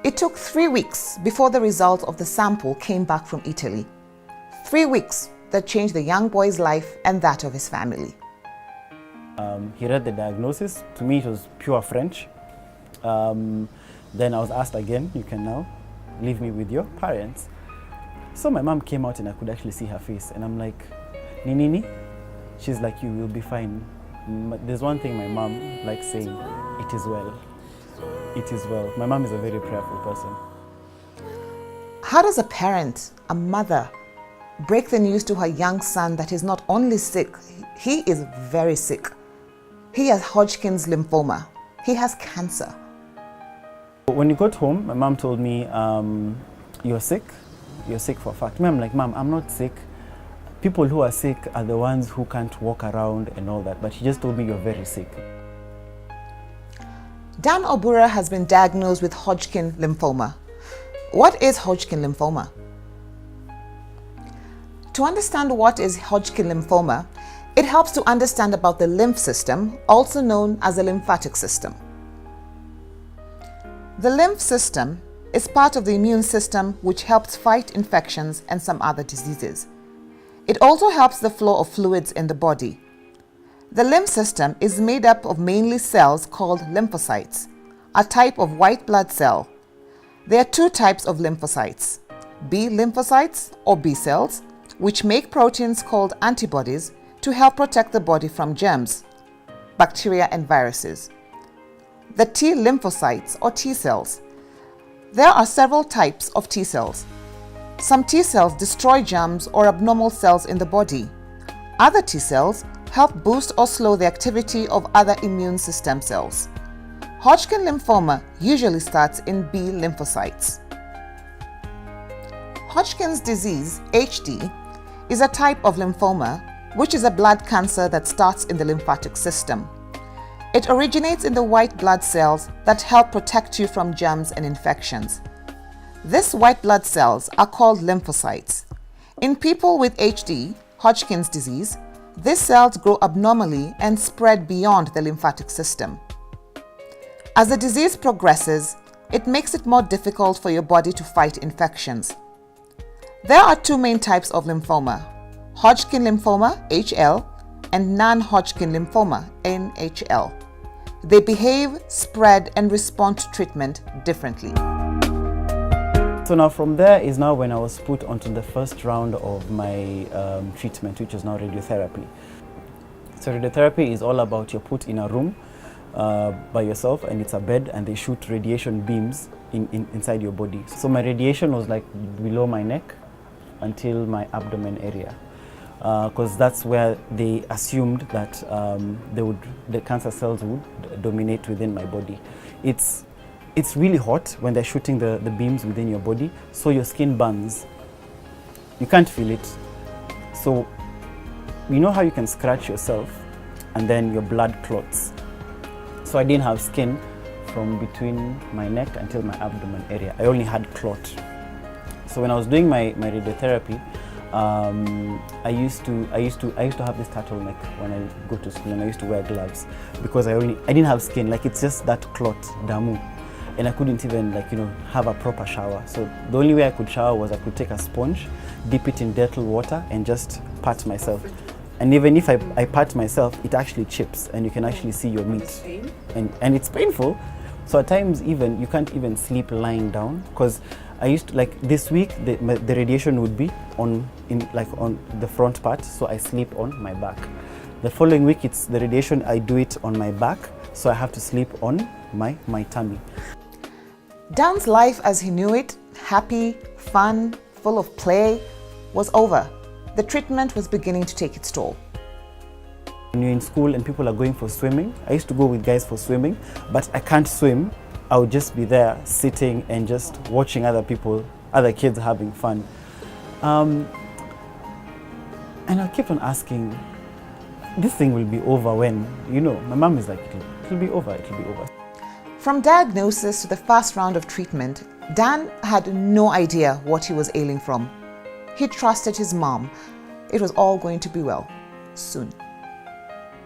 It took 3 weeks before the result of the sample came back from Italy. 3 weeks that changed the young boy's life and that of his family. He read the diagnosis. To me, it was pure French. Then I was asked again, you can now leave me with your parents. So my mom came out and I could actually see her face. And I'm like, Ninini? She's like, you will be fine. There's one thing my mom likes saying, it is well. It is well. My mom is a very prayerful person. How does a parent, a mother, break the news to her young son that he's not only sick, he is very sick. He has Hodgkin's lymphoma. He has cancer. When he got home, my mom told me, you're sick? You're sick for a fact. I'm like, Mom, I'm not sick. People who are sick are the ones who can't walk around and all that. But she just told me you're very sick. Dan Obura has been diagnosed with Hodgkin lymphoma. What is Hodgkin lymphoma? To understand what is Hodgkin lymphoma, it helps to understand about the lymph system, also known as the lymphatic system. The lymph system is part of the immune system which helps fight infections and some other diseases. It also helps the flow of fluids in the body. The lymph system is made up of mainly cells called lymphocytes, a type of white blood cell. There are 2 types of lymphocytes, B lymphocytes or B cells, which make proteins called antibodies to help protect the body from germs, bacteria and viruses. The T lymphocytes or T cells. There are several types of T cells. Some T cells destroy germs or abnormal cells in the body. Other T cells help boost or slow the activity of other immune system cells. Hodgkin lymphoma usually starts in B lymphocytes. Hodgkin's disease, HD, is a type of lymphoma, which is a blood cancer that starts in the lymphatic system. It originates in the white blood cells that help protect you from germs and infections. These white blood cells are called lymphocytes. In people with HD, Hodgkin's disease, these cells grow abnormally and spread beyond the lymphatic system. As the disease progresses, it makes it more difficult for your body to fight infections. There are 2 main types of lymphoma, Hodgkin lymphoma, HL, and non-Hodgkin lymphoma, NHL. They behave, spread, and respond to treatment differently. So now from there is now when I was put onto the first round of my treatment, which is now radiotherapy. So radiotherapy is all about you're put in a room by yourself, and it's a bed, and they shoot radiation beams inside your body. So my radiation was like below my neck until my abdomen area, because that's where they assumed that the cancer cells would dominate within my body. It's really hot when they're shooting the beams within your body, so your skin burns. You can't feel it. So you know how you can scratch yourself and then your blood clots. So I didn't have skin from between my neck until my abdomen area. I only had clot. So when I was doing my radiotherapy, I used to have this turtleneck when I go to school, and I used to wear gloves because I didn't have skin. Like, it's just that clot, damu. And I couldn't even have a proper shower. So the only way I could shower was I could take a sponge, dip it in Dettol water, and just pat myself. And even if I pat myself, it actually chips, and you can actually see your meat. And it's painful. So at times even you can't even sleep lying down, because I used to, like this week, the radiation would be on the front part, so I sleep on my back. The following week, it's the radiation, I do it on my back, so I have to sleep on my tummy. Dan's life as he knew it, happy, fun, full of play, was over. The treatment was beginning to take its toll. When you're in school and people are going for swimming, I used to go with guys for swimming, but I can't swim. I would just be there sitting and just watching other kids having fun. And I kept on asking, this thing will be over when? My mom is like, it'll be over, it'll be over. From diagnosis to the first round of treatment, Dan had no idea what he was ailing from. He trusted his mom. It was all going to be well, soon.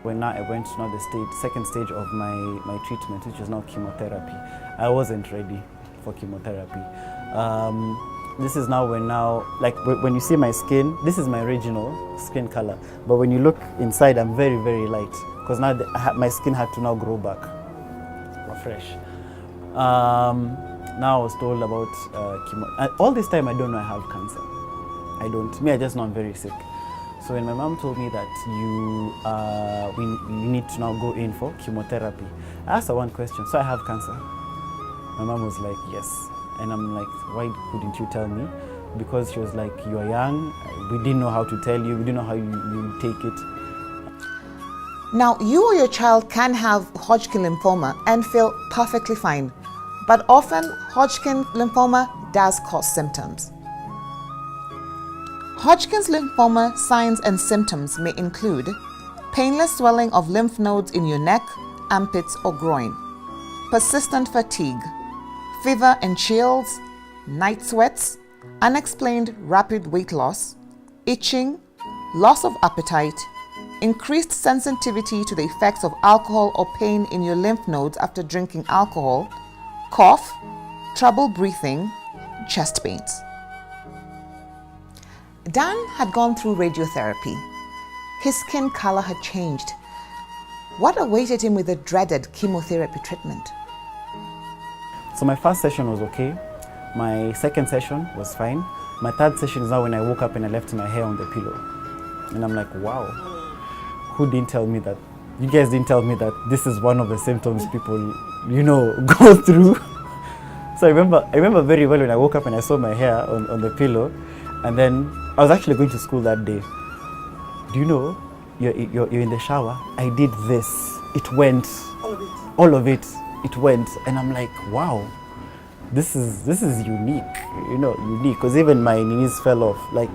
When I went to the second stage of my treatment, which is now chemotherapy, I wasn't ready for chemotherapy. This is now like when you see my skin, this is my original skin color. But when you look inside, I'm very, very light because now my skin had to now grow back fresh. Now I was told about chemo. All this time I don't know I have cancer. I don't. I just know I'm very sick. So when my mom told me that you need to now go in for chemotherapy, I asked her one question. So I have cancer? My mom was like, yes. And I'm like, why couldn't you tell me? Because she was like, you are young. We didn't know how to tell you. We didn't know how you take it. Now, you or your child can have Hodgkin lymphoma and feel perfectly fine, but often Hodgkin lymphoma does cause symptoms. Hodgkin's lymphoma signs and symptoms may include painless swelling of lymph nodes in your neck, armpits, or groin, persistent fatigue, fever and chills, night sweats, unexplained rapid weight loss, itching, loss of appetite, increased sensitivity to the effects of alcohol or pain in your lymph nodes after drinking alcohol, cough, trouble breathing, chest pains. Dan had gone through radiotherapy. His skin color had changed. What awaited him with the dreaded chemotherapy treatment? So my first session was okay. My second session was fine. My third session is now when I woke up and I left my hair on the pillow. And I'm like, wow, who didn't tell me that? You guys didn't tell me that this is one of the symptoms people, go through. So I remember very well when I woke up and I saw my hair on the pillow. And then I was actually going to school that day. Do you know, you're in the shower, I did this. It went. All of it. It went. And I'm like, wow, this is unique, unique. Because even my knees fell off. Like,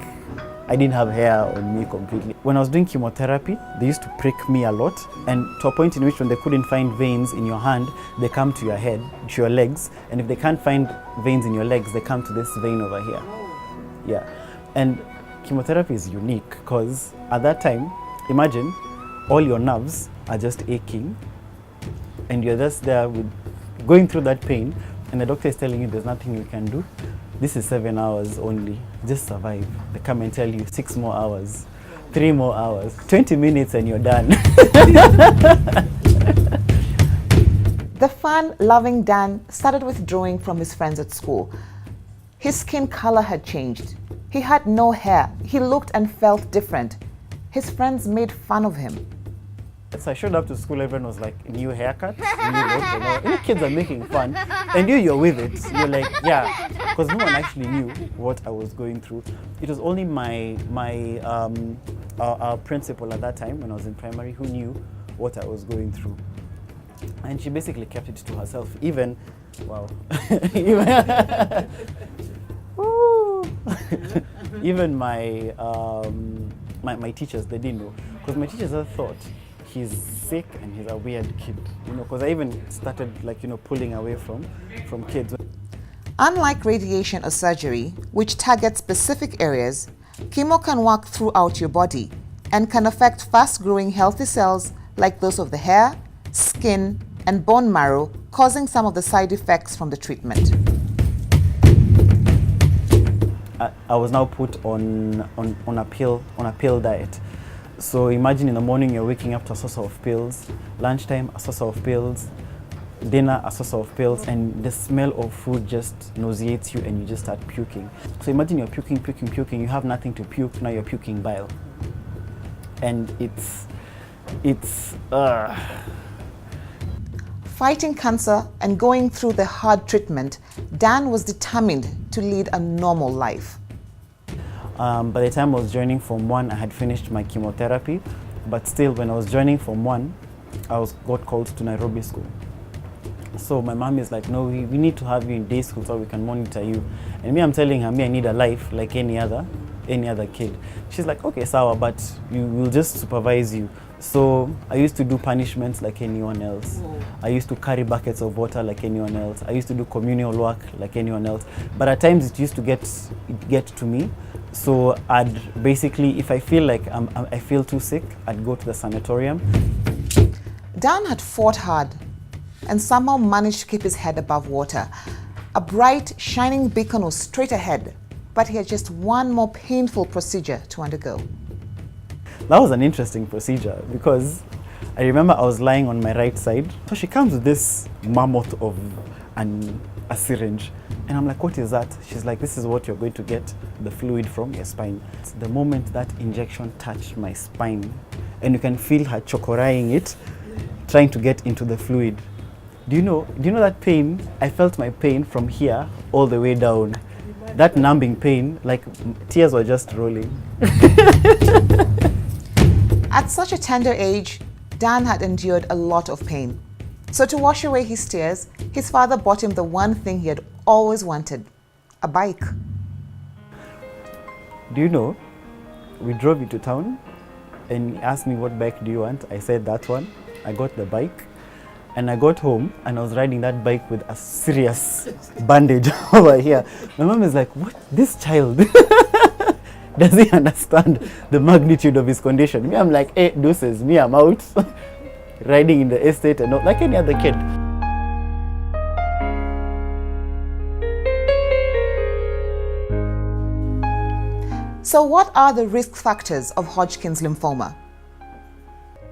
I didn't have hair on me completely. When I was doing chemotherapy, they used to prick me a lot. And to a point in which when they couldn't find veins in your hand, they come to your head, to your legs. And if they can't find veins in your legs, they come to this vein over here. Yeah. And chemotherapy is unique because at that time, imagine all your nerves are just aching and you're just there going through that pain and the doctor is telling you there's nothing you can do. This is 7 hours only. Just survive. They come and tell you 6 more hours, 3 more hours, 20 minutes and you're done. The fun-loving Dan started withdrawing from his friends at school. His skin color had changed. He had no hair. He looked and felt different. His friends made fun of him. So I showed up to school, everyone was like, new haircut, new look, kids are making fun. And you're with it. You're like, yeah, because no one actually knew what I was going through. It was only our principal at that time, when I was in primary, who knew what I was going through. And she basically kept it to herself. Even, wow. Even my teachers, they didn't know. Because my teachers had thought, he's sick and he's a weird kid. Because I even started pulling away from kids. Unlike radiation or surgery, which targets specific areas, chemo can work throughout your body and can affect fast-growing healthy cells like those of the hair, skin, and bone marrow, causing some of the side effects from the treatment. I was now put on a pill diet. So imagine in the morning you're waking up to a saucer of pills, lunchtime a saucer of pills, dinner a saucer of pills, and the smell of food just nauseates you and you just start puking. So imagine you're puking, you have nothing to puke, now you're puking bile. And it's Fighting cancer and going through the hard treatment, Dan was determined to lead a normal life. By the time I was joining Form 1, I had finished my chemotherapy, but still when I was joining Form 1, I got called to Nairobi school. So my mom is like, no, we need to have you in day school so we can monitor you. And me, I'm telling her, I need a life like any other kid. She's like, okay, sawa, but we'll just supervise you. So I used to do punishments like anyone else. Whoa. I used to carry buckets of water like anyone else. I used to do communal work like anyone else. But at times it used to get to me. So I'd basically, if I feel like I feel too sick, I'd go to the sanatorium. Dan had fought hard and somehow managed to keep his head above water. A bright, shining beacon was straight ahead, but he had just one more painful procedure to undergo. That was an interesting procedure because I remember I was lying on my right side. So she comes with this mammoth of a syringe. And I'm like, what is that? She's like, this is what you're going to get the fluid from your spine. The moment that injection touched my spine, and you can feel her chokoraing it, trying to get into the fluid. Do you know that pain? I felt my pain from here all the way down. That numbing pain, like tears were just rolling. At such a tender age, Dan had endured a lot of pain. So to wash away his tears, his father bought him the one thing he had always wanted, a bike. Do you know, we drove into town and he asked me, what bike do you want? I said that one. I got the bike and I got home and I was riding that bike with a serious bandage over here. My mom is like, what? This child, does he understand the magnitude of his condition? Me, I'm like, hey, deuces, me, I'm out. Riding in the estate and not like any other kid. So what are the risk factors of Hodgkin's lymphoma?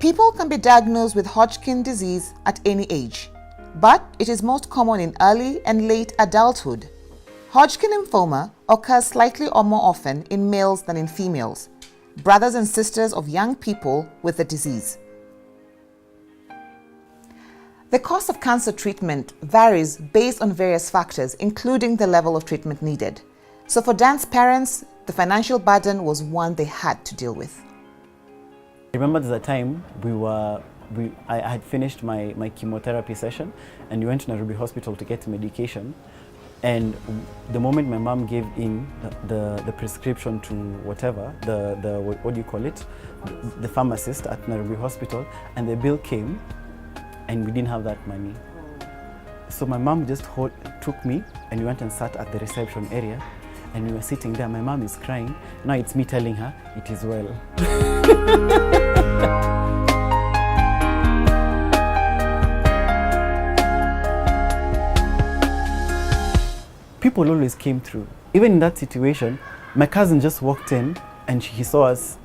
People can be diagnosed with Hodgkin disease at any age, but it is most common in early and late adulthood. Hodgkin lymphoma occurs slightly or more often in males than in females, brothers and sisters of young people with the disease. The cost of cancer treatment varies based on various factors, including the level of treatment needed. So for Dan's parents, the financial burden was one they had to deal with. I remember there's a time I had finished my chemotherapy session and we went to Nairobi hospital to get medication. And the moment my mom gave in the prescription to whatever, what do you call it? The pharmacist at Nairobi hospital, and the bill came, and we didn't have that money. So my mom just took me and we went and sat at the reception area and we were sitting there. My mom is crying. Now it's me telling her, it is well. People always came through. Even in that situation, my cousin just walked in and she saw us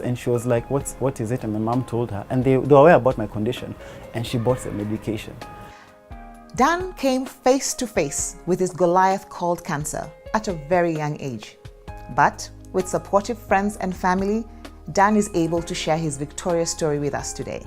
and she was like, what is it? And my mom told her, and they were aware about my condition, and she bought the medication. Dan came face to face with his Goliath called cancer at a very young age. But with supportive friends and family, Dan is able to share his victorious story with us today.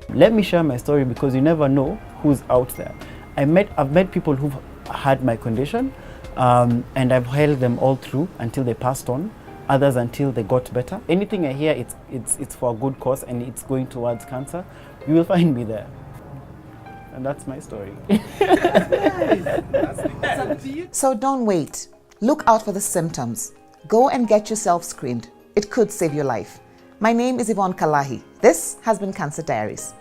Let me share my story because you never know who's out there. I've met people who've had my condition, and I've held them all through until they passed on. Others until they got better. Anything I hear, it's for a good cause and it's going towards cancer, you will find me there. And that's my story. So don't wait. Look out for the symptoms. Go and get yourself screened. It could save your life. My name is Yvonne Kalahi. This has been Cancer Diaries.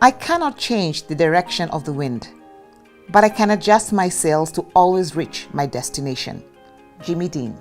I cannot change the direction of the wind, but I can adjust my sails to always reach my destination. Jimmy Dean.